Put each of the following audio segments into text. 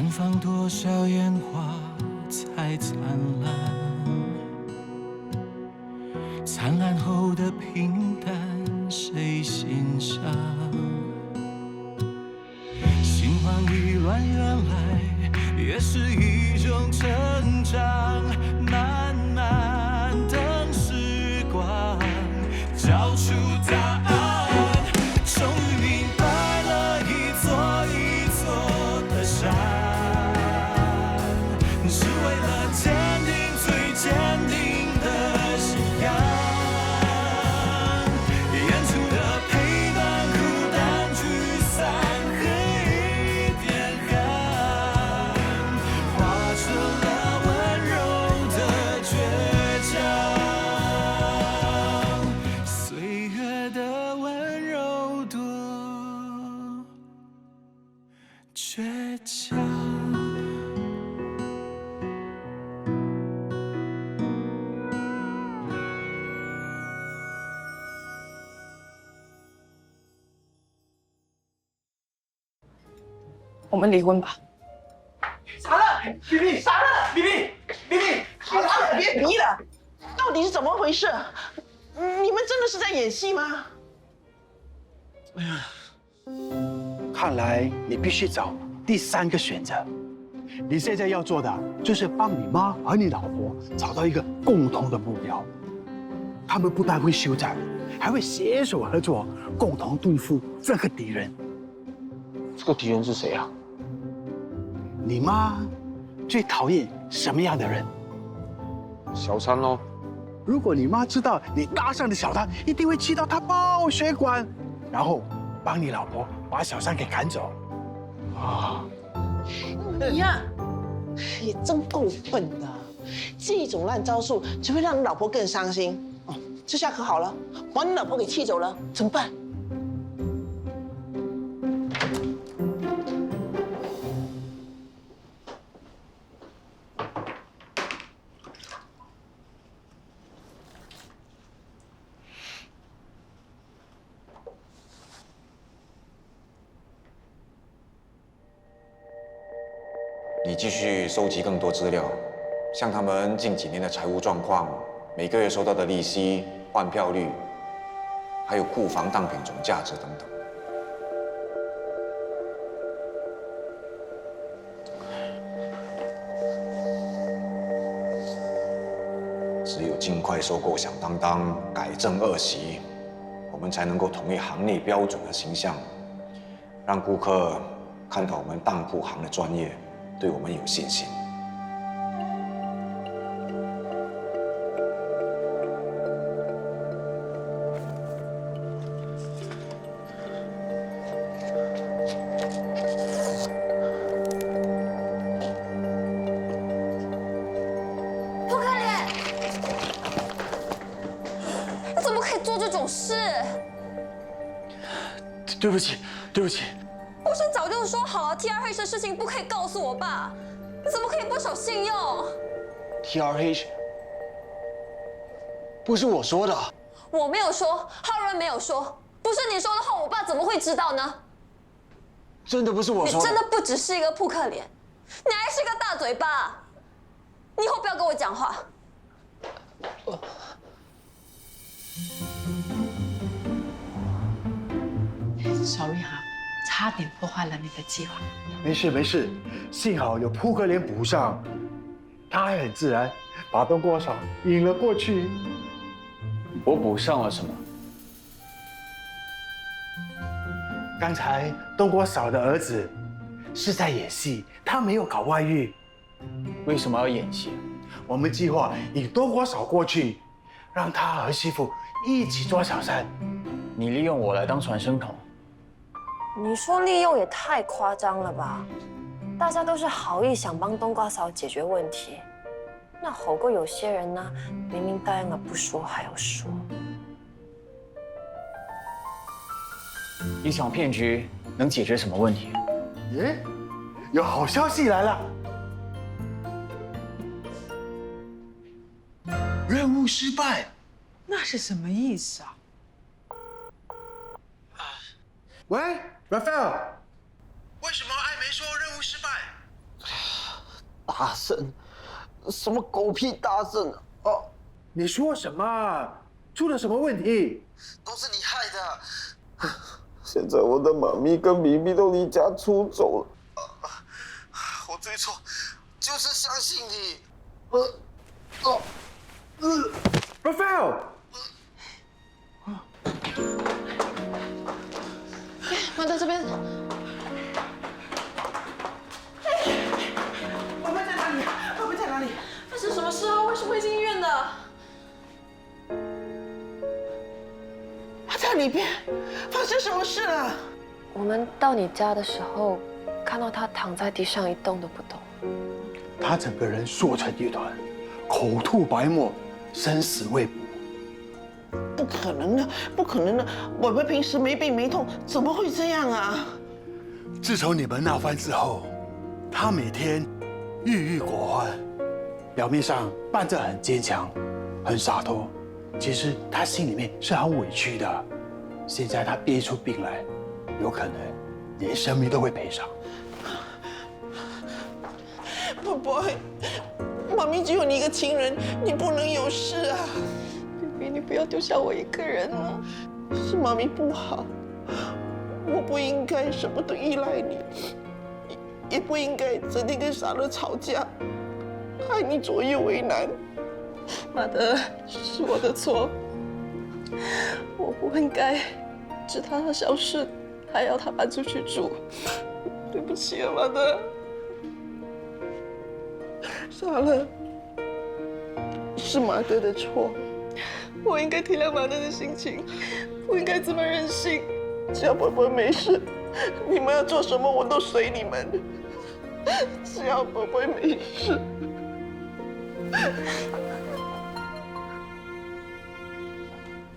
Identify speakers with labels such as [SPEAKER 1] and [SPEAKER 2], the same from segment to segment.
[SPEAKER 1] 绽放多少烟花才灿烂？灿烂后的平淡，谁欣赏？心慌意乱，原来也是一种成长。慢慢等时光找出答案，终于明白了一座一座的山，是为了坚定最坚定的信仰。演出的陪伴，孤单聚散，黑点寒，化成了温柔的倔强。岁月的温柔多倔强。
[SPEAKER 2] 我们离婚吧。
[SPEAKER 3] 傻了，BB，傻了，BB，好了，别逼了，到底是怎么回事？你们真的是在演戏吗？
[SPEAKER 4] 看来你必须找第三个选择。你现在要做的就是帮你妈和你老婆找到一个共同的目标。他们不但会休战，还会携手合作，共同对付这个敌人。
[SPEAKER 5] 这个敌人是谁啊？
[SPEAKER 4] 你妈最讨厌什么样的人？
[SPEAKER 5] 小三喽。
[SPEAKER 4] 如果你妈知道你搭上的小三，一定会气到她爆血管，然后帮你老婆把小三给赶走。
[SPEAKER 5] 啊！
[SPEAKER 3] 你呀，也真够笨的，这种烂招数只会让你老婆更伤心。哦，这下可好了，把你老婆给气走了，怎么办？
[SPEAKER 6] 你继续收集更多资料，像他们近几年的财务状况、每个月收到的利息、换票率，还有库房当品总价值等等。只有尽快收购响当当，改正恶习，我们才能够统一行内标准和形象，让顾客看到我们当铺行的专业。对我们有信心。
[SPEAKER 7] 扑克脸，你怎么可以做这种事？
[SPEAKER 4] 对不起，对不起。
[SPEAKER 7] 不是早就说好了 TRH 的事情不可以告诉我爸？你怎么可以不守信用
[SPEAKER 5] TRH 不是我说的。
[SPEAKER 7] 我没有说，浩伦没有说，不是你说的话，我爸怎么会知道呢？
[SPEAKER 5] 真的不是我说的。
[SPEAKER 7] 你真的不只是一个扑克脸，你还是个大嘴巴。你以后不要跟我讲话。
[SPEAKER 2] Sorry 哈，差点破坏了你的计划。
[SPEAKER 4] 没事没事，幸好有扑克脸补上，他还很自然把东郭嫂引了过去。
[SPEAKER 5] 我补上了什么？
[SPEAKER 4] 刚才东郭嫂的儿子是在演戏，他没有搞外遇。
[SPEAKER 5] 为什么要演戏？
[SPEAKER 4] 我们计划引东郭嫂过去，让他和媳妇一起抓小三。
[SPEAKER 5] 你利用我来当传声筒。
[SPEAKER 7] 你说利用也太夸张了吧？大家都是好意想帮冬瓜嫂解决问题，那好过有些人呢，明明答应了不说还要说。
[SPEAKER 5] 一场骗局能解决什么问题？
[SPEAKER 4] 耶，有好消息来了！任务失败。
[SPEAKER 2] 那是什么意思啊？
[SPEAKER 4] 喂 ，Raphael，为什么艾梅说任务失败？
[SPEAKER 8] 大圣，什么狗屁大圣啊！哦，
[SPEAKER 4] 你说什么？出了什么问题？
[SPEAKER 8] 都是你害的。现在我的妈咪跟咪咪都离家出走了。我最错就是相信你。
[SPEAKER 4] Raphael，
[SPEAKER 2] 妈在这边。
[SPEAKER 3] 我们在哪里？我们在哪里？
[SPEAKER 2] 发生什么事啊？为什么会进医院的？
[SPEAKER 3] 他在里边，发生什么事了？
[SPEAKER 7] 我们到你家的时候，看到他躺在地上一动都不动。
[SPEAKER 4] 他整个人缩成一团，口吐白沫，生死未卜。
[SPEAKER 3] 不可能的，不可能的！我们平时没病没痛，怎么会这样啊？
[SPEAKER 4] 自从你们闹翻之后，他每天郁郁寡欢，表面上扮着很坚强、很洒脱，其实他心里面是很委屈的。现在他憋出病来，有可能连生命都会赔上。
[SPEAKER 3] 宝贝，妈咪只有你一个亲人，你不能有事啊！
[SPEAKER 2] 比比，你不要丢下我一个人啊！
[SPEAKER 3] 是妈咪不好，我不应该什么都依赖你，也不应该整天跟傻乐吵架，害你左右为难。
[SPEAKER 2] 马德，是我的错，我不应该知道他消失，还要他搬出去住。对不起啊，马德。
[SPEAKER 3] 傻乐，是马德的错，
[SPEAKER 2] 我应该体谅马德的心情，不应该这么任性。
[SPEAKER 3] 只要宝宝没事，你们要做什么我都随你们。只要宝宝没事。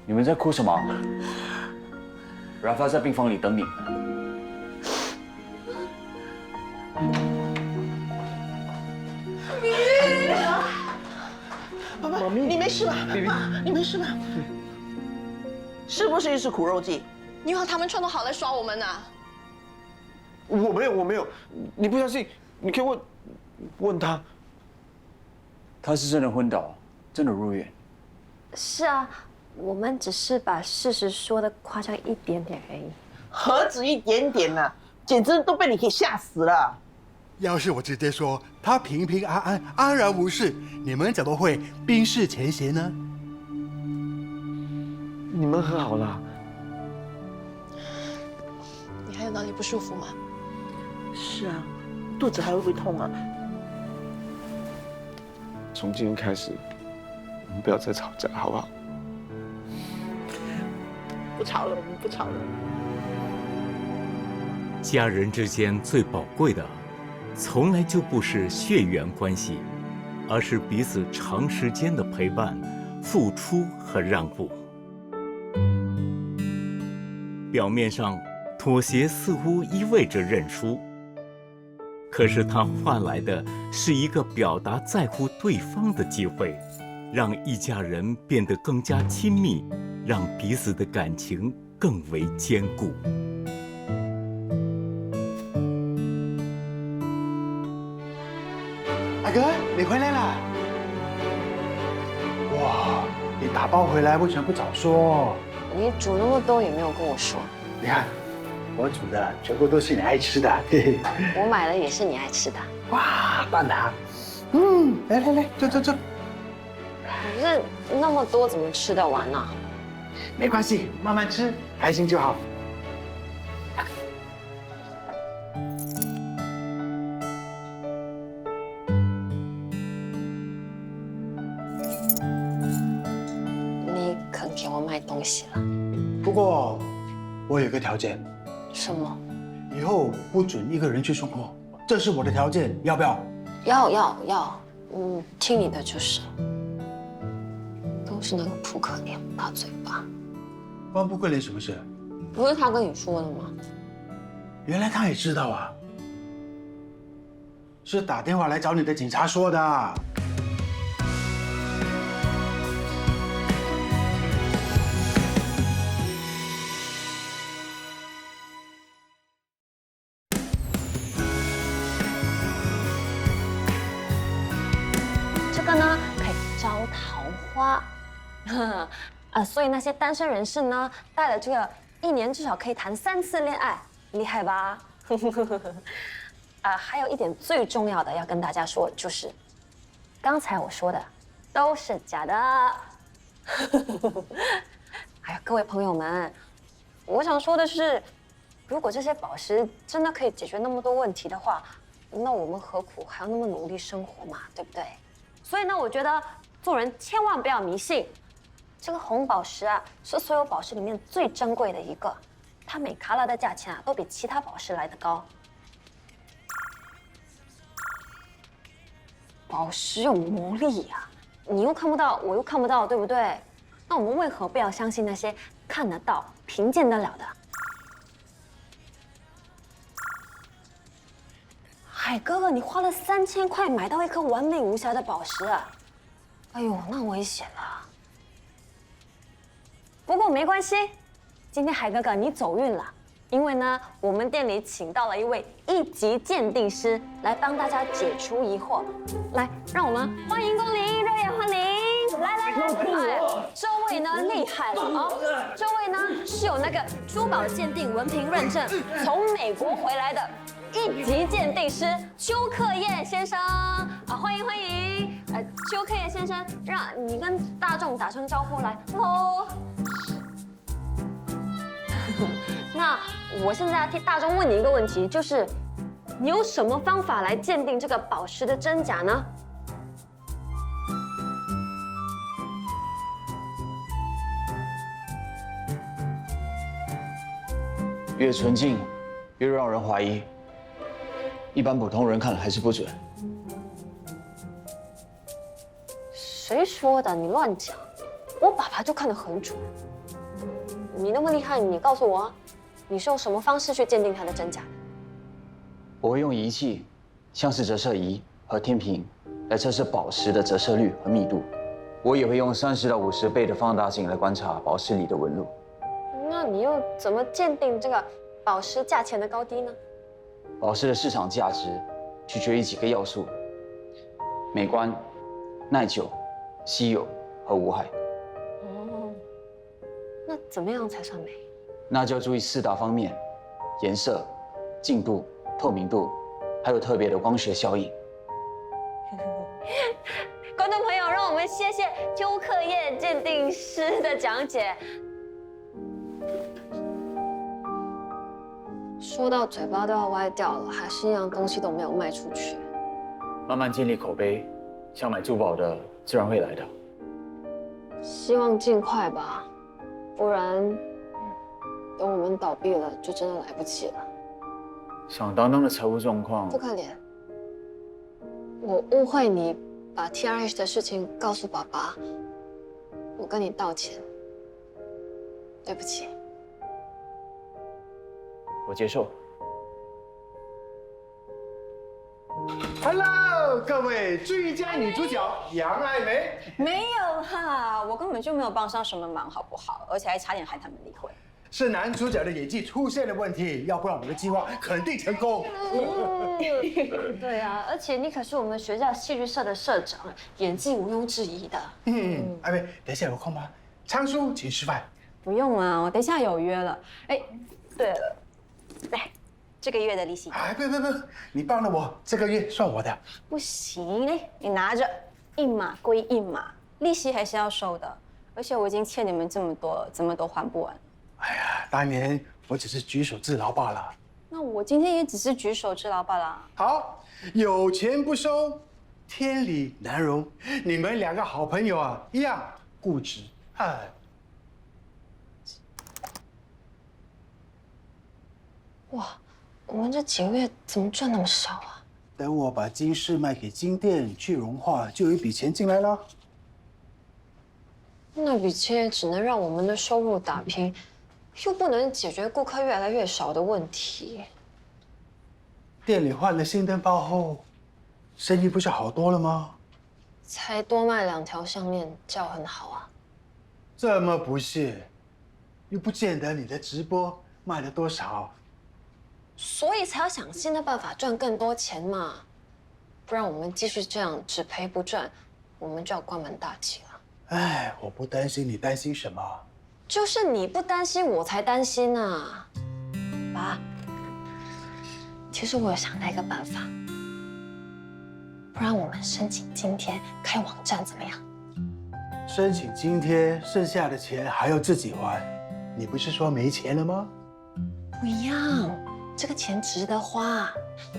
[SPEAKER 5] 你们在哭什么？Rafa 在病房里等你们。
[SPEAKER 3] 宝宝，你没事吧？你没事吧？是不是一次苦肉计？
[SPEAKER 2] 你以为他们串通好来耍我们呢？
[SPEAKER 8] 我没有，你不相信，你可以问他。
[SPEAKER 5] 他是真的昏倒，真的入院。
[SPEAKER 7] 是啊，我们只是把事实说的夸张一点点而已。
[SPEAKER 3] 何止一点点呢、简直都被你给吓死了。
[SPEAKER 4] 要是我直接说他平平安安、安然无事，你们怎么会冰释前嫌呢？
[SPEAKER 8] 你们和好了？
[SPEAKER 2] 你还有哪里不舒服吗？
[SPEAKER 3] 是啊，肚子还会不会痛啊？
[SPEAKER 8] 从今天开始，我们不要再吵架，好不好？
[SPEAKER 3] 不吵了，我们不吵了。
[SPEAKER 9] 家人之间最宝贵的，从来就不是血缘关系，而是彼此长时间的陪伴、付出和让步。表面上，妥协似乎意味着认输，可是它换来的是一个表达在乎对方的机会，让一家人变得更加亲密，让彼此的感情更为坚固。
[SPEAKER 4] 阿哥，你回来了！哇，你打包回来为什么不早说？
[SPEAKER 7] 你煮那么多也没有跟我说，
[SPEAKER 4] 你看，我煮的全部都是你爱吃的，嘿嘿。
[SPEAKER 7] 我买的也是你爱吃的。
[SPEAKER 4] 哇，蛋挞，来来来，坐坐坐。
[SPEAKER 7] 可是那么多怎么吃得完呢？
[SPEAKER 4] 没关系，慢慢吃，开心就好。
[SPEAKER 7] 你肯给我买东西了？
[SPEAKER 4] 不过，我有个条件，
[SPEAKER 7] 什么？
[SPEAKER 4] 以后不准一个人去送货，这是我的条件，要不要？
[SPEAKER 7] 要，听你的就是。都是那个扑克脸，大嘴巴。
[SPEAKER 4] 关扑克脸什么事？
[SPEAKER 7] 不是他跟你说的吗？
[SPEAKER 4] 原来他也知道啊，是打电话来找你的警察说的。
[SPEAKER 7] 花。所以那些单身人士呢，带了这个1年至少可以谈3次恋爱，厉害吧？还有一点最重要的要跟大家说，就是刚才我说的都是假的。哎呀，各位朋友们，我想说的是，如果这些宝石真的可以解决那么多问题的话，那我们何苦还要那么努力生活嘛，对不对？所以呢，我觉得做人千万不要迷信。这个红宝石啊，是所有宝石里面最珍贵的一个，它每卡拉的价钱啊，都比其他宝石来得高。宝石有魔力呀，你又看不到，我又看不到，对不对？那我们为何不要相信那些看得到、评鉴得了的？海哥哥，你花了3000块买到一颗完美无瑕的宝石啊！哎呦，那危险了。不过没关系，今天海哥哥你走运了，因为呢，我们店里请到了一位1级鉴定师来帮大家解除疑惑。来，让我们欢迎光临，热烈欢迎！来，这位呢厉害了啊！这位呢是有那个珠宝鉴定文凭认证，从美国回来的1级鉴定师邱克彦先生啊，欢迎欢迎！邱克彦先生，让你跟大众打声招呼来，Hello。那我现在要替大众问你一个问题，就是你有什么方法来鉴定这个宝石的真假呢？
[SPEAKER 5] 越纯净，越让人怀疑。一般普通人看还是不准。
[SPEAKER 7] 谁说的？你乱讲！我爸爸就看得很准。你那么厉害，你告诉我，你是用什么方式去鉴定它的真假的？
[SPEAKER 5] 我会用仪器，像是折射仪和天平，来测试宝石的折射率和密度。我也会用30到50倍的放大镜来观察宝石里的纹路。
[SPEAKER 7] 那你又怎么鉴定这个宝石价钱的高低呢？
[SPEAKER 5] 宝石的市场价值取决于几个要素：美观、耐久、稀有和无害。
[SPEAKER 7] 哦，那怎么样才算美？
[SPEAKER 5] 那就要注意4大方面：颜色、净度、透明度，还有特别的光学效应。
[SPEAKER 7] 观众朋友，让我们谢谢邱克彦鉴定师的讲解。说到嘴巴都要歪掉了，还是一样东西都没有卖出去。
[SPEAKER 5] 慢慢建立口碑，想买珠宝的自然会来的。
[SPEAKER 7] 希望尽快吧，不然等我们倒闭了，就真的来不及了。
[SPEAKER 5] 响当当的财务状况，
[SPEAKER 7] 不可怜。我误会你把 TRH 的事情告诉爸爸，我跟你道歉，对不起。
[SPEAKER 5] 我接受。
[SPEAKER 4] Hello， 各位最佳女主角杨爱梅。
[SPEAKER 10] 没有哈，我根本就没有帮上什么忙，好不好？而且还差点害他们离婚。
[SPEAKER 4] 是男主角的演技出现了问题，要不然我们的计划肯定成功。
[SPEAKER 7] 对啊，而且你可是我们学校戏剧社的社长，演技毋庸置疑的。
[SPEAKER 4] 爱梅，等一下有空吗？昌叔，请吃饭。
[SPEAKER 10] 不用啊，我等一下有约了。哎，对了，来，这个月的利息。
[SPEAKER 4] 哎，不，你帮了我，这个月算我的。
[SPEAKER 10] 不行嘞，你拿着，一码归一码，利息还是要收的。而且我已经欠你们这么多了，怎么都还不完。
[SPEAKER 4] 哎呀，当年我只是举手之劳罢了。
[SPEAKER 10] 那我今天也只是举手之劳罢了。
[SPEAKER 4] 好，有钱不收，天理难容。你们2个好朋友啊，一样固执。哎。
[SPEAKER 7] 哇，我们这几个月怎么赚那么少啊？
[SPEAKER 4] 等我把金饰卖给金店去融化，就有一笔钱进来了。
[SPEAKER 7] 那笔钱只能让我们的收入打平，又不能解决顾客越来越少的问题。
[SPEAKER 4] 店里换了新灯泡后，生意不是好多了吗？
[SPEAKER 7] 才多卖2条项链，叫很好啊。
[SPEAKER 4] 这么不屑，又不见得你的直播卖了多少。
[SPEAKER 7] 所以才要想新的办法赚更多钱嘛，不然我们继续这样只赔不赚，我们就要关门大吉了。
[SPEAKER 4] 哎，我不担心，你担心什么？
[SPEAKER 7] 就是你不担心，我才担心啊。爸，其实我有想到一个办法，不然我们申请津贴开网站怎么样？
[SPEAKER 4] 申请津贴，剩下的钱还要自己还。你不是说没钱了吗？
[SPEAKER 7] 不一样，这个钱值得花。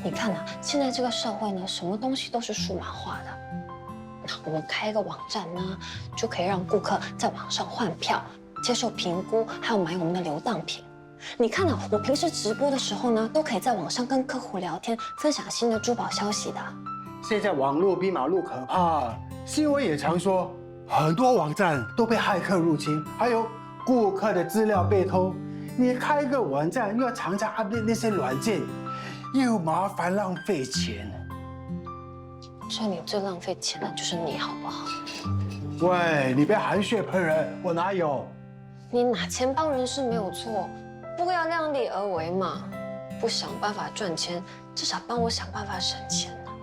[SPEAKER 7] 你看啊，现在这个社会呢，什么东西都是数码化的。那我们开一个网站呢，就可以让顾客在网上换票、接受评估，还有买我们的流当品。你看啊，我平时直播的时候呢，都可以在网上跟客户聊天，分享新的珠宝消息的。
[SPEAKER 4] 现在网络比马路可怕，新闻也常说，很多网站都被骇客入侵，还有顾客的资料被偷。你开个网站又要常常 update 那些软件，又麻烦浪费钱。
[SPEAKER 7] 所以你最浪费钱的就是你，好不好？
[SPEAKER 4] 喂，你别含血喷人，我哪有？
[SPEAKER 7] 你拿钱帮人是没有错，不过要量力而为嘛。不想办法赚钱，至少帮我想办法省钱啊。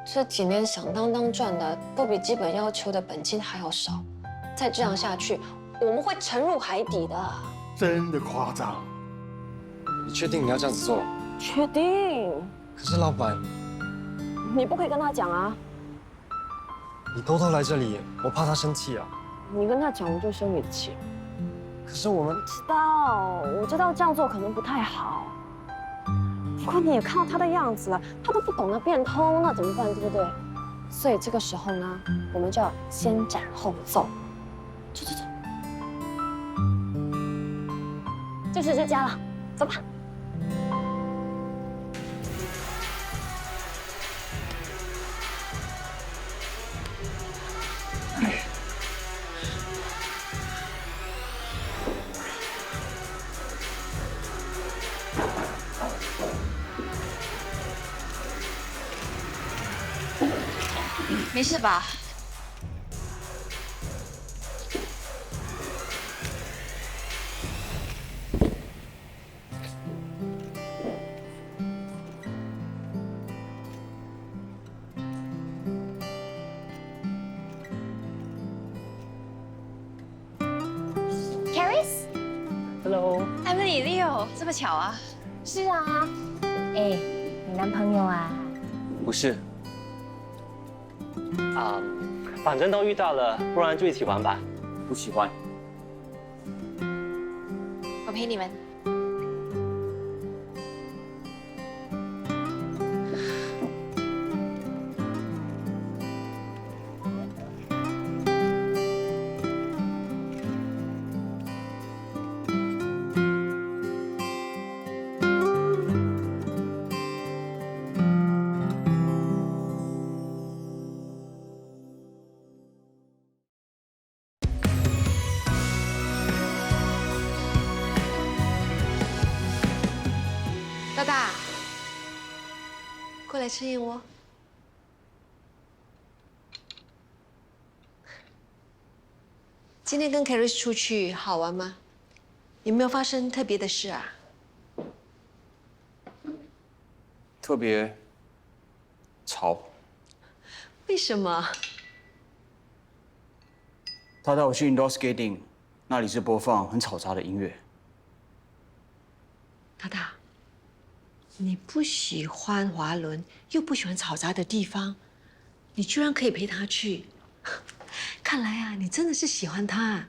[SPEAKER 7] 这几年响当当赚的都比基本要求的本金还要少，再这样下去，我们会沉入海底的。
[SPEAKER 4] 真的夸张。
[SPEAKER 11] 你确定你要这样子做？
[SPEAKER 7] 确定。
[SPEAKER 11] 可是老板，
[SPEAKER 7] 你不可以跟他讲啊。
[SPEAKER 11] 你偷偷来这里，我怕他生气啊。
[SPEAKER 7] 你跟他讲，我就生你的气。
[SPEAKER 11] 可是我们
[SPEAKER 7] 我知道这样做可能不太好。不过你也看到他的样子了，他都不懂得变通，那怎么办，对不对？所以这个时候呢，我们就要先斩后奏。走走走，就是这家了，走吧。
[SPEAKER 10] 没事吧？Hello， Emily Leo，这么巧啊？
[SPEAKER 7] 是啊。
[SPEAKER 12] 哎，你男朋友啊？
[SPEAKER 5] 不是，
[SPEAKER 12] 反正都遇到了，不然就一起玩吧。
[SPEAKER 5] 不喜欢。
[SPEAKER 10] 我陪你们。
[SPEAKER 2] 大大，过来吃燕窝。今天跟 Caris 出去好玩吗？有没有发生特别的事啊？
[SPEAKER 5] 特别吵。
[SPEAKER 2] 为什么？
[SPEAKER 5] 他带我去 indoor skating， 那里是播放很嘈杂的音乐。
[SPEAKER 2] 大大，你不喜欢滑轮，又不喜欢嘈杂的地方，你居然可以陪他去，看来啊，你真的是喜欢他。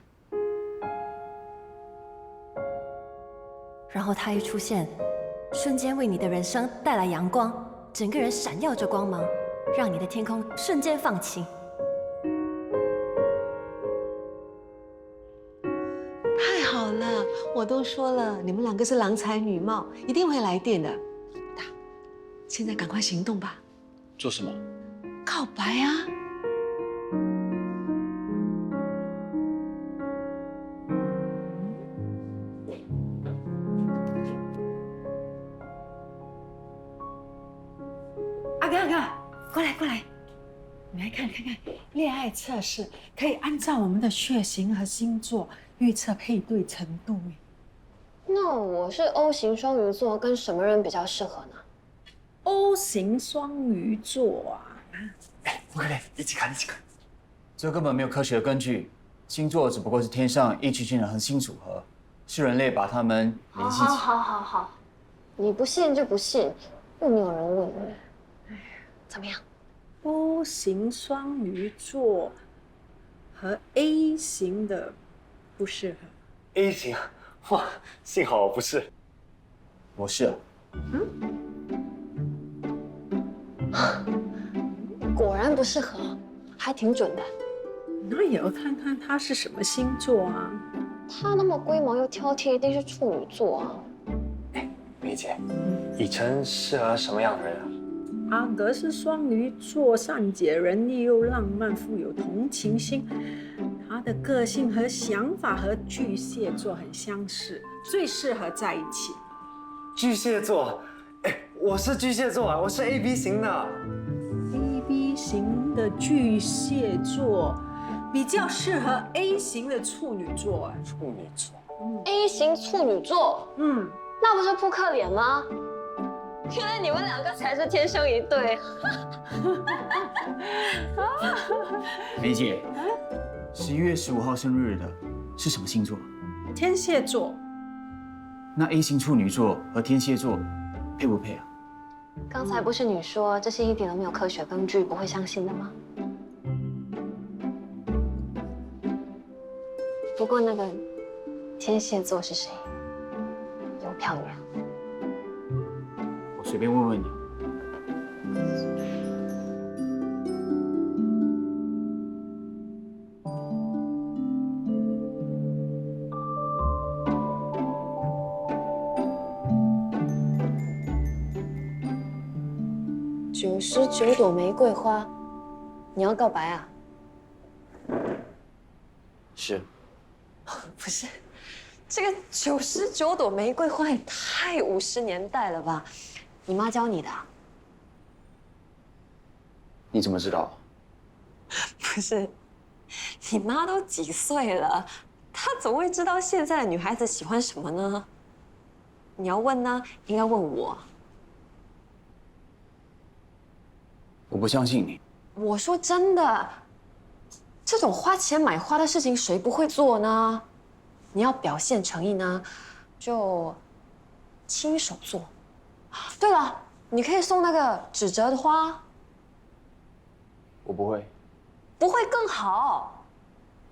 [SPEAKER 13] 然后他一出现，瞬间为你的人生带来阳光，整个人闪耀着光芒，让你的天空瞬间放晴。
[SPEAKER 2] 太好了，我都说了，你们两个是郎才女貌，一定会来电的。大，现在赶快行动吧。
[SPEAKER 5] 做什么？
[SPEAKER 2] 告白啊！
[SPEAKER 14] 阿哥，过来过来，你来看看恋爱测试可以按照我们的血型和星座预测配对程度。
[SPEAKER 7] 那我是 O 型双鱼座，跟什么人比较适合呢
[SPEAKER 14] ？O 型双鱼座啊！
[SPEAKER 11] 哎，不可以，一起看。
[SPEAKER 5] 这根本没有科学的根据。星座只不过是天上一群群的恒星组合，是人类把它们联系起来。
[SPEAKER 7] 好，你不信就不信，又没有人问你。怎么样？
[SPEAKER 14] O 型双鱼座和 A 型的不适合。
[SPEAKER 11] A 型，哇，幸好我不是。
[SPEAKER 5] 我是。
[SPEAKER 7] 果然不适合，还挺准的。
[SPEAKER 14] 那也要看看他是什么星座啊。
[SPEAKER 7] 他那么龟毛又挑剔，一定是处女座啊。
[SPEAKER 11] 梅姐，以晨适合什么样的人啊？
[SPEAKER 14] 阿德是双鱼座，善解人意又浪漫，富有同情心。他的个性和想法和巨蟹座很相似，最适合在一起。
[SPEAKER 11] 巨蟹座，我是巨蟹座啊，我是 AB 型的。
[SPEAKER 14] AB 型的巨蟹座比较适合 A 型的处女座。
[SPEAKER 11] 处女座。
[SPEAKER 7] A 型处女座，那不是扑克脸吗？ 原来你们两个才是天生一对。
[SPEAKER 5] 梅姐，11月15号生日的是什么星座？
[SPEAKER 14] 天蝎座。
[SPEAKER 5] 那 A 型处女座和天蝎座配不配啊？
[SPEAKER 7] 刚才不是你说这些一点都没有科学根据，不会相信的吗？不过那个天蝎座是谁？有票源。
[SPEAKER 5] 我随便问问你。
[SPEAKER 7] 99朵玫瑰花，你要告白啊？
[SPEAKER 5] 是。
[SPEAKER 7] 不是，这个99朵玫瑰花也太50年代了吧？ 你妈教你的？
[SPEAKER 5] 你怎么知道？
[SPEAKER 7] 不是，你妈都几岁了，她怎么会知道现在的女孩子喜欢什么呢？你要问呢，应该问我。
[SPEAKER 5] 我不相信你。
[SPEAKER 7] 我说真的，这种花钱买花的事情谁不会做呢？你要表现诚意呢，就亲手做。 对了，你可以送那个纸折的花。
[SPEAKER 5] 我不会。
[SPEAKER 7] 不会更好。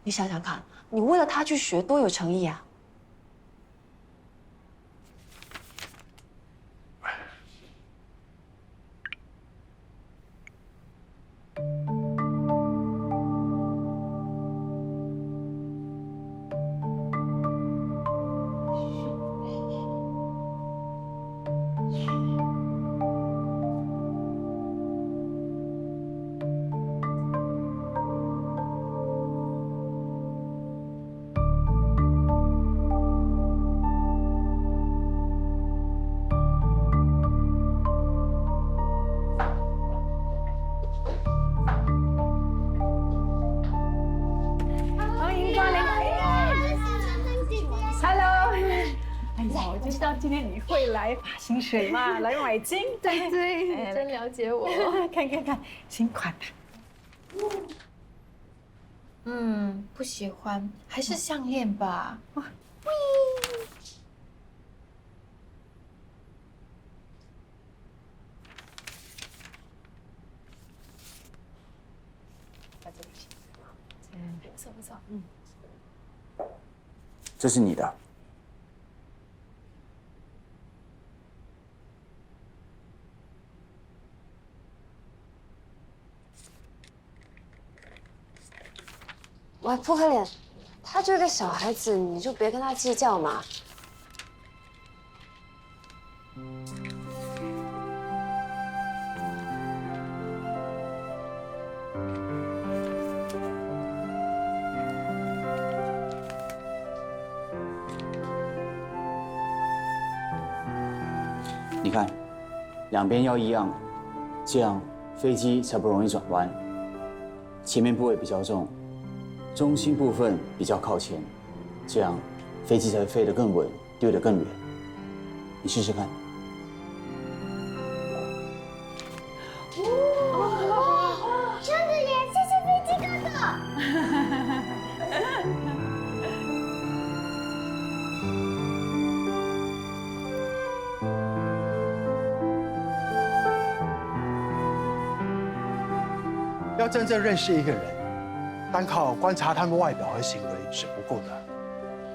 [SPEAKER 7] 你想想看，你为了他去学，多有诚意啊！
[SPEAKER 14] 就知道今天你会来发薪水嘛，来买金。
[SPEAKER 2] 对，真了解我。
[SPEAKER 14] 看，新款的。
[SPEAKER 2] 不喜欢，还是项链吧。不错。
[SPEAKER 5] 这是你的。
[SPEAKER 7] 喂，扑克脸，他就一个小孩子，你就别跟他计较嘛。
[SPEAKER 5] 你看，两边要一样，这样飞机才不容易转弯。前面部位比较重。 中心部分比较靠前，这样飞机才会飞得更稳，丢得更远。你试试看。
[SPEAKER 15] 哇，真的耶！谢谢飞机哥哥。
[SPEAKER 4] 要真正认识一个人，单靠观察他们外表和行为是不够的，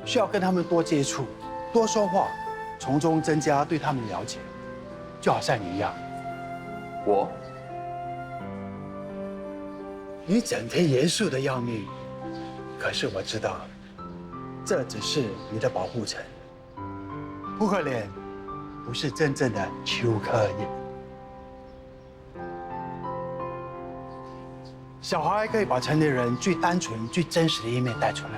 [SPEAKER 4] 需要跟他们多接触、多说话，从中增加对他们了解。就好像你一样，你整天严肃的要命，可是我知道，这只是你的保护层。扑克脸不是真正的邱克也。小孩可以把成年人最单纯、最真实的一面带出来。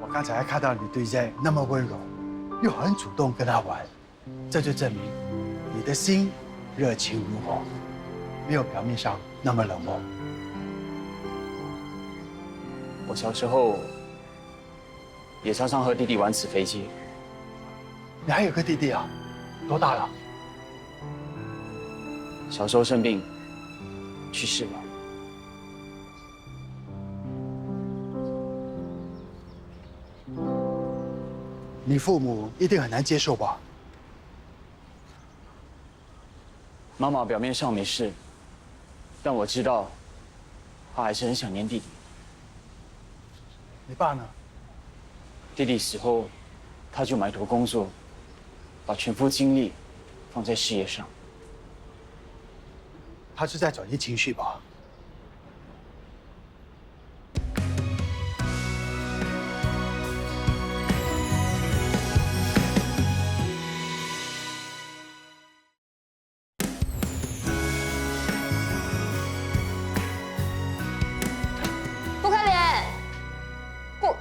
[SPEAKER 4] 我刚才看到你对 Zack 那么温柔，又很主动跟他玩，这就证明你的心热情如火，没有表面上那么冷漠。
[SPEAKER 5] 我小时候也常常和弟弟玩纸飞机。
[SPEAKER 4] 你还有个弟弟啊？多大了？
[SPEAKER 5] 小时候生病去世了。
[SPEAKER 4] 你父母一定很难接受吧？
[SPEAKER 5] 妈妈表面上没事，但我知道，她还是很想念弟弟。
[SPEAKER 4] 你爸呢？
[SPEAKER 5] 弟弟死后，他就埋头工作，把全副精力放在事业上。
[SPEAKER 4] 他是在转移情绪吧？
[SPEAKER 7] 不可脸，不。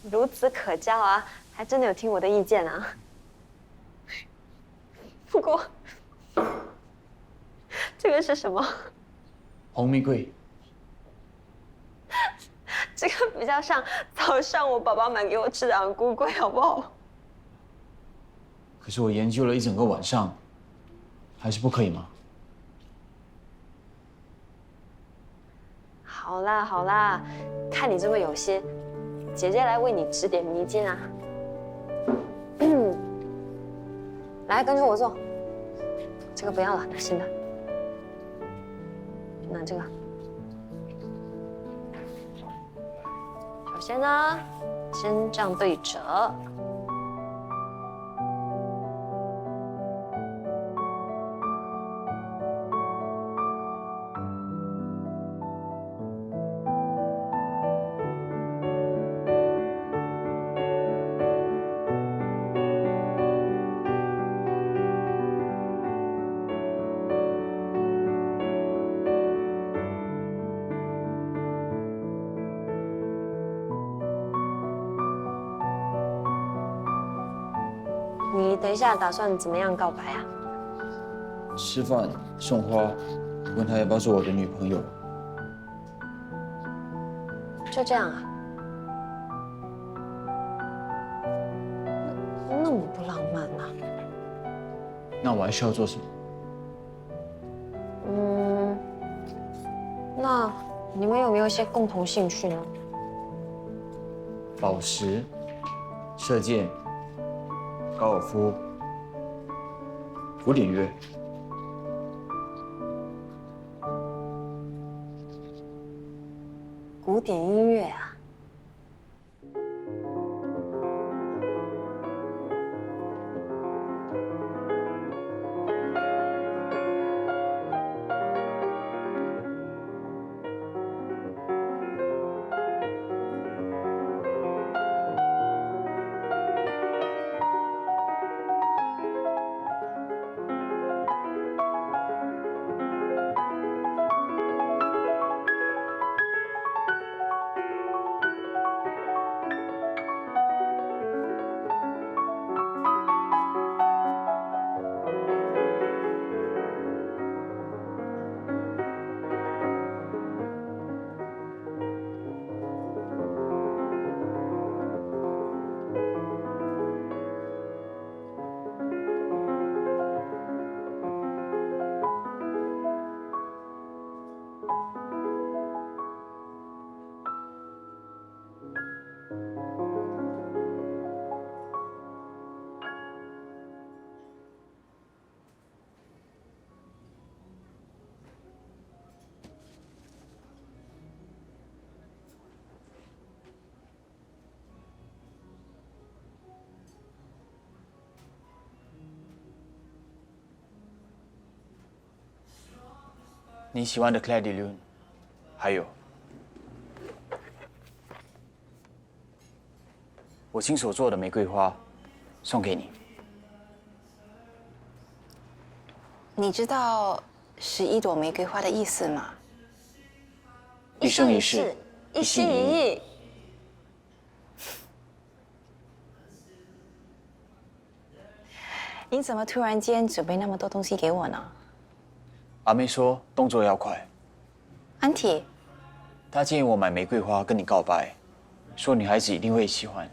[SPEAKER 7] 孺子可教啊，还真的有听我的意见啊。不过，这个是什么？
[SPEAKER 5] 红玫瑰。
[SPEAKER 7] 这个比较像早上我爸爸买给我吃的昂菇龟，好不好？
[SPEAKER 5] 可是我研究了一整个晚上，还是不可以吗？
[SPEAKER 7] 好啦好啦，看你这么有心，姐姐来为你指点迷津啊。来，跟着我做。这个不要了，拿新的。拿这个。首先呢，先这样对折。你等一下打算怎么样告白啊？
[SPEAKER 5] 吃饭送花，问她要不要做我的女朋友。
[SPEAKER 7] 就这样啊？那么不浪漫啊？
[SPEAKER 5] 那我还需要做什么？
[SPEAKER 7] 那你们有没有一些共同兴趣呢？
[SPEAKER 5] 宝石、射箭、高尔夫、古典乐。
[SPEAKER 7] 古典音乐啊？
[SPEAKER 5] 你喜欢的 Claire de Lune， 还有我亲手做的玫瑰花，送给你。
[SPEAKER 10] 你知道11朵玫瑰花的意思吗？
[SPEAKER 5] 一生一世，
[SPEAKER 10] 一心一意。你怎么突然间准备那么多东西给我呢？
[SPEAKER 5] 阿妹说动作要快，
[SPEAKER 10] 安提，
[SPEAKER 5] 她建议我买玫瑰花跟你告白，说女孩子一定会喜欢。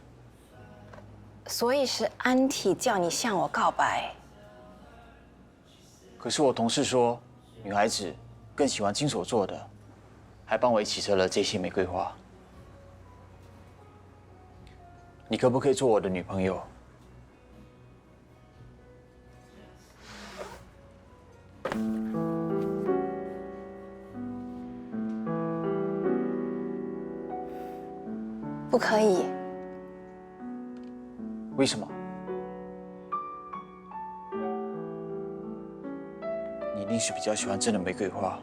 [SPEAKER 10] 所以是安提叫你向我告白。
[SPEAKER 5] 可是我同事说，女孩子更喜欢亲手做的，还帮我一起折了这些玫瑰花。你可不可以做我的女朋友？
[SPEAKER 10] 不可以。
[SPEAKER 5] 为什么？你一定是比较喜欢真的玫瑰花。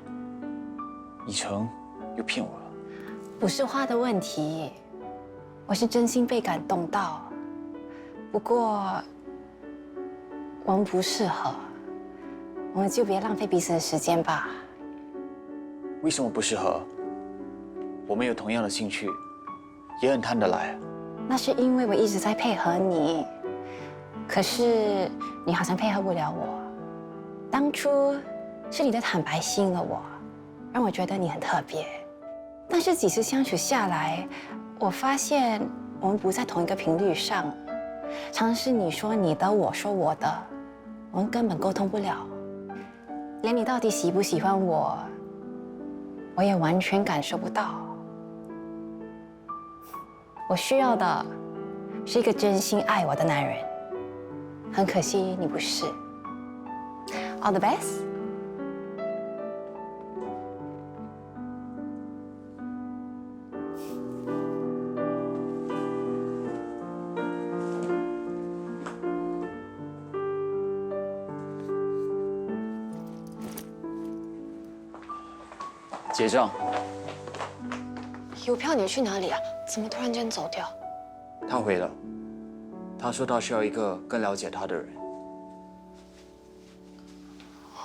[SPEAKER 5] 以诚又骗我了。
[SPEAKER 10] 不是花的问题，我是真心被感动到。不过，我们不适合，我们就别浪费彼此的时间吧。
[SPEAKER 5] 为什么不适合？我们有同样的兴趣，也很谈得来。
[SPEAKER 10] 那是因为我一直在配合你，可是你好像配合不了我。当初是你的坦白吸引了我，让我觉得你很特别。但是几次相处下来，我发现我们不在同一个频率上，常是你说你的，我说我的，我们根本沟通不了。连你到底喜不喜欢我，我也完全感受不到。我需要的是一个真心爱我的男人，很可惜你不是。All the best。
[SPEAKER 5] 结账。
[SPEAKER 7] 邮票你去哪里啊？怎么突然间走掉？
[SPEAKER 5] 他回了，他说他需要一个更了解他的人。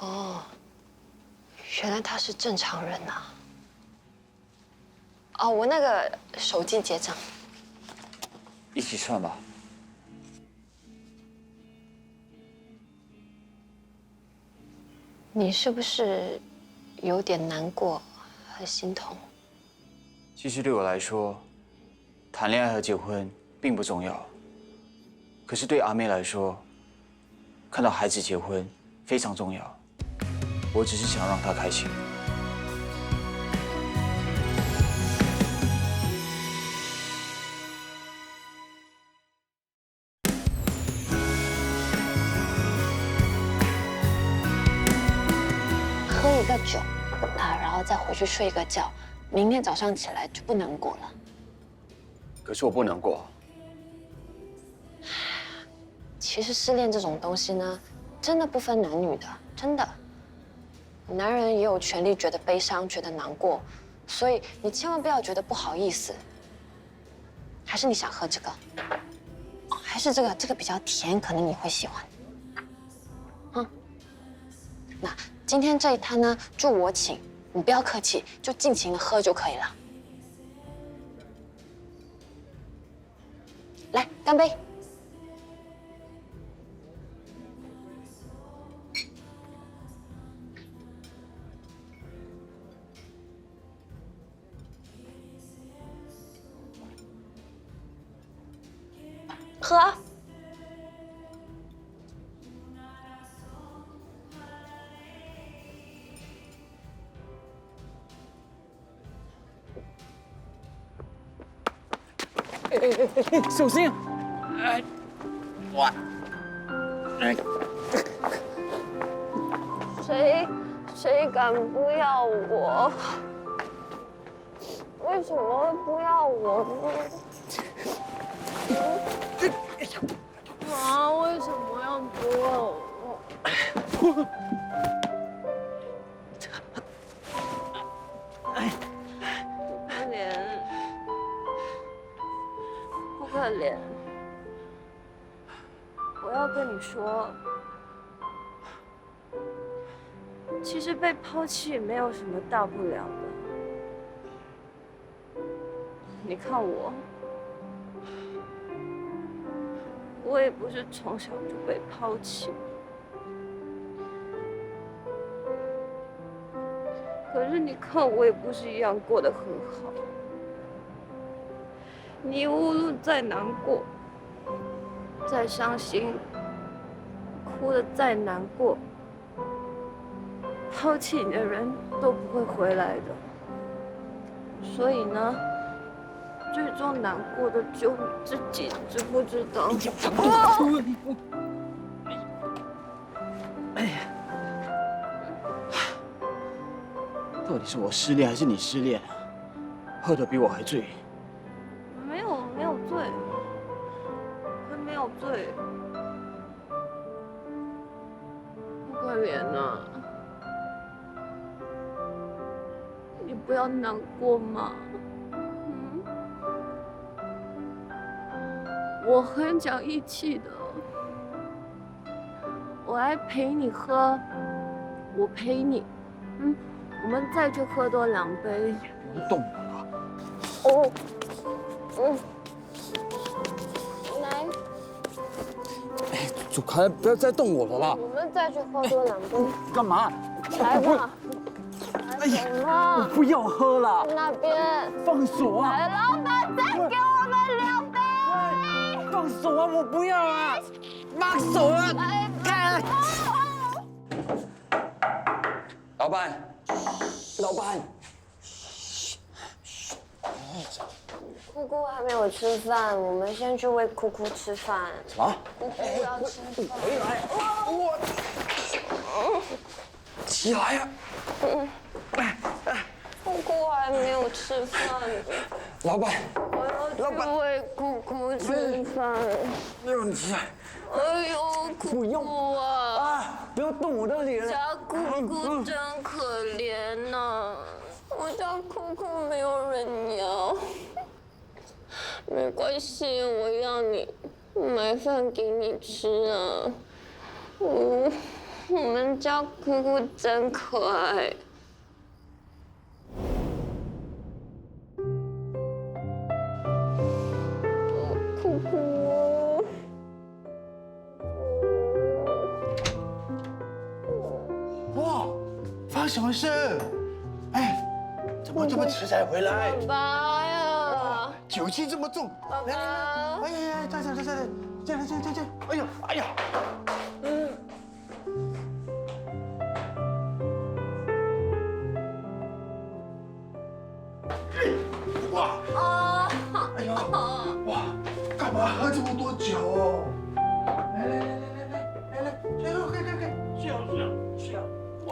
[SPEAKER 7] 哦，原来他是正常人呐。哦，我那个手机结账。
[SPEAKER 5] 一起算吧。
[SPEAKER 7] 你是不是有点难过和心痛？
[SPEAKER 5] 其实对我来说，谈恋爱和结婚并不重要。可是对阿妹来说，看到孩子结婚非常重要。我只是想让她开心。
[SPEAKER 7] 喝一个酒啊，然后再回去睡一个觉，明天早上起来就不难过了。
[SPEAKER 5] 可是我不能过。
[SPEAKER 7] 其实失恋这种东西呢，真的不分男女的，真的。男人也有权利觉得悲伤，觉得难过，所以你千万不要觉得不好意思。还是你想喝这个？哦，还是这个比较甜，可能你会喜欢。嗯，那今天这一摊呢，就我请，你不要客气，就尽情的喝就可以了。来，干杯！喝啊。
[SPEAKER 11] 小心！哎，哇！哎，
[SPEAKER 7] 谁敢不要我？为什么会不要我呢？啊，为什么要不要我？说，其实被抛弃也没有什么大不了的。你看我也不是从小就被抛弃，可是你看我也不是一样过得很好。你无论再难过，再伤心，哭得再难过，抛弃你的人都不会回来的。所以呢，最终难过的就你自己，知不知道？
[SPEAKER 5] 哎呀，到底是我失恋还是你失恋？喝得比我还醉。
[SPEAKER 7] 没有醉，还没有醉。不可怜啊！你不要难过嘛。我很讲义气的，我来陪你喝，我陪你，我们再去喝多2杯。
[SPEAKER 5] 不动我了。
[SPEAKER 7] 来，
[SPEAKER 5] 哎，走开，不要再动我了啦！
[SPEAKER 7] 我们再去喝多2杯。
[SPEAKER 5] 干嘛？
[SPEAKER 7] 来吧。
[SPEAKER 5] 哎呀，我不要喝了。
[SPEAKER 7] 那边。
[SPEAKER 5] 放手啊！
[SPEAKER 7] 来，老板，再给我们2杯。
[SPEAKER 5] 放手啊！我不要啊！放手啊！
[SPEAKER 7] 来，
[SPEAKER 5] 老板，老板，
[SPEAKER 7] 姑姑还没有吃饭，我们先去喂姑姑吃饭。
[SPEAKER 5] 什么？
[SPEAKER 7] 姑姑要吃饭。
[SPEAKER 5] 回来！我起来呀！
[SPEAKER 7] 姑姑还没有吃饭。
[SPEAKER 5] 老板，
[SPEAKER 7] 我要去喂姑姑吃饭。
[SPEAKER 5] 让你起来！
[SPEAKER 7] 哎呦，姑姑啊！
[SPEAKER 5] 不要动我的脸！
[SPEAKER 7] 家姑姑真可怜呐，我家姑姑没有人要。没关系，我让你买饭给你吃啊。我们家姑姑真可爱。姑姑。
[SPEAKER 4] 哇，发生什么事？哎，怎么这么迟才回来？
[SPEAKER 7] 爸爸呀！
[SPEAKER 4] 酒气这么重。
[SPEAKER 7] 爸爸。
[SPEAKER 4] 哎呀，站！哎呀，哎呀。哇！哎呦！哇，干嘛喝这么多酒？来，睡觉，哇！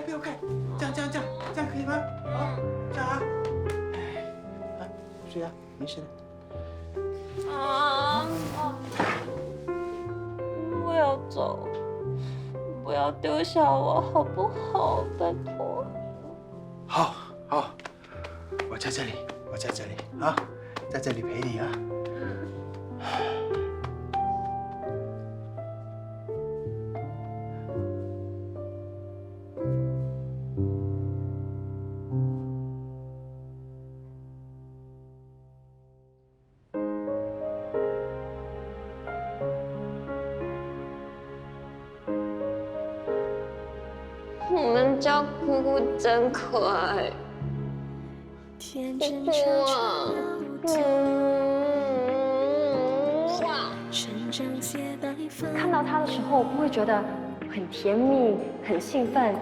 [SPEAKER 4] 不要开，这样可以吗？啊，这样啊，睡啊，没事的。
[SPEAKER 7] 我要走，不要丢下我好不好？拜托。
[SPEAKER 4] 好，我在这里啊，在这里陪你啊。
[SPEAKER 7] 我们家姑姑真可爱，姑姑啊，
[SPEAKER 13] 看到他的时候，不会觉得很甜蜜、很兴奋，然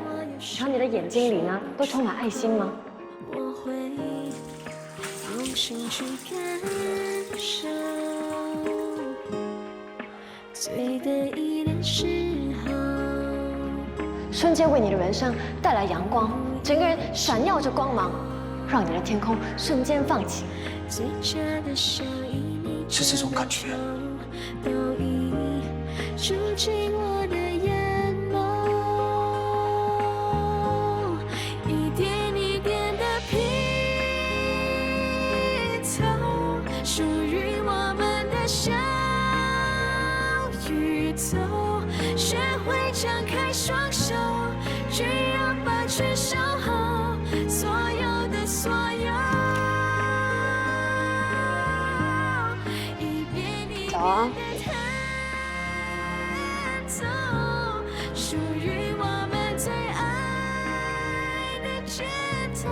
[SPEAKER 13] 后你的眼睛里呢，都充满爱心吗？
[SPEAKER 1] 我会用心去感受。
[SPEAKER 13] 最得意的时候，瞬间为你的人生带来阳光，整个人闪耀着光芒，让你的天空瞬间放晴。
[SPEAKER 5] 是这种感觉。
[SPEAKER 13] 都已住进我的眼眸，一点一点的拼凑，属于我们的小宇宙。学会张开双手，只要把全守候，所有的所有。
[SPEAKER 7] 走啊！
[SPEAKER 13] 属于我们最爱的街头，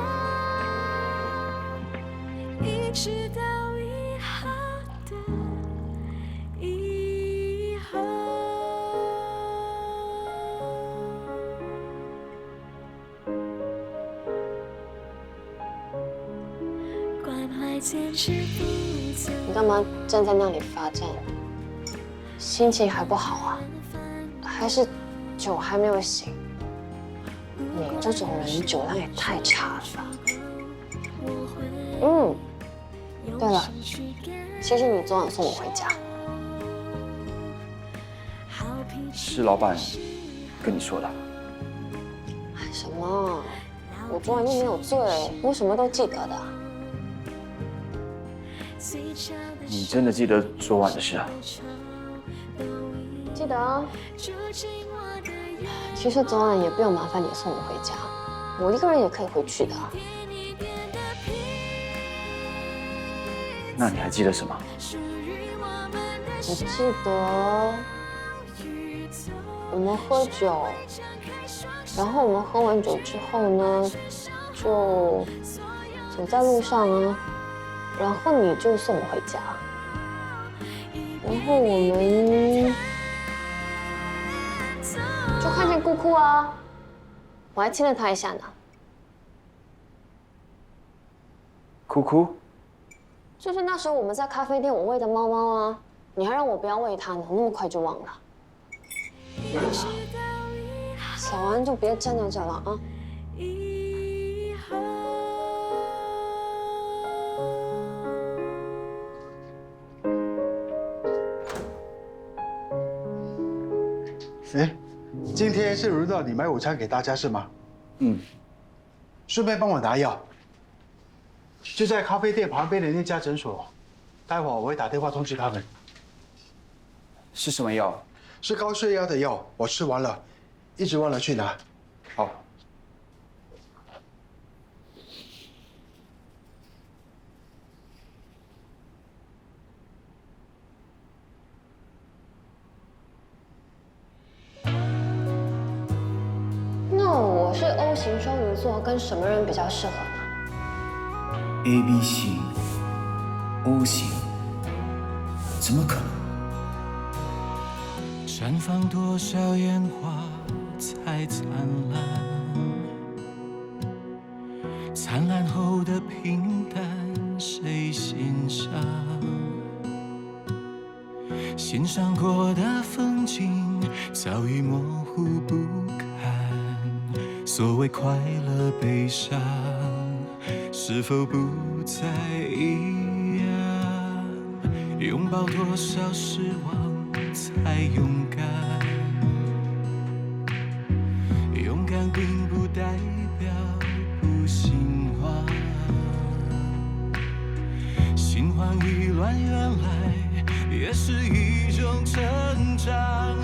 [SPEAKER 13] 一直到以后的以后。关怀坚持不走。
[SPEAKER 7] 你干嘛站在那里罚站？心情还不好啊？还是酒还没有醒？你这种人酒量也太差了吧！对了，其实你昨晚送我回家，
[SPEAKER 5] 是老板跟你说的？
[SPEAKER 7] 什么？我昨晚又没有醉，我什么都记得的。
[SPEAKER 5] 你真的记得昨晚的事啊？
[SPEAKER 7] 记得啊。其实昨晚也不用麻烦你送我回家，我一个人也可以回去的。
[SPEAKER 5] 那你还记得什么？
[SPEAKER 7] 我记得我们喝酒，然后我们喝完酒之后呢，就走在路上啊，然后你就送我回家，然后我们就看见姑姑啊，我还亲了她一下呢。
[SPEAKER 5] 哭哭？
[SPEAKER 7] 就是那时候我们在咖啡店，我喂的猫猫啊，你还让我不要喂它呢，那么快就忘了。扫完就别站在这了啊。
[SPEAKER 4] 哎，今天是轮到你买午餐给大家是吗？顺便帮我拿药，就在咖啡店旁边的那家诊所，待会儿我会打电话通知他们。
[SPEAKER 5] 是什么药？
[SPEAKER 4] 是高血压的药，我吃完了，一直忘了去拿。
[SPEAKER 5] 好。
[SPEAKER 7] 那我是 O 型双鱼座，跟什么人比较适合呢
[SPEAKER 5] ？AB 型 ，O 型，怎么可能？
[SPEAKER 1] 绽放多少烟花才灿烂？灿烂后的平淡谁欣赏？欣赏过的风景早已模糊不堪。所谓快乐悲伤，是否不再一样？拥抱多少失望才勇敢？勇敢并不代表不心慌，心慌意乱原来也是一种成长。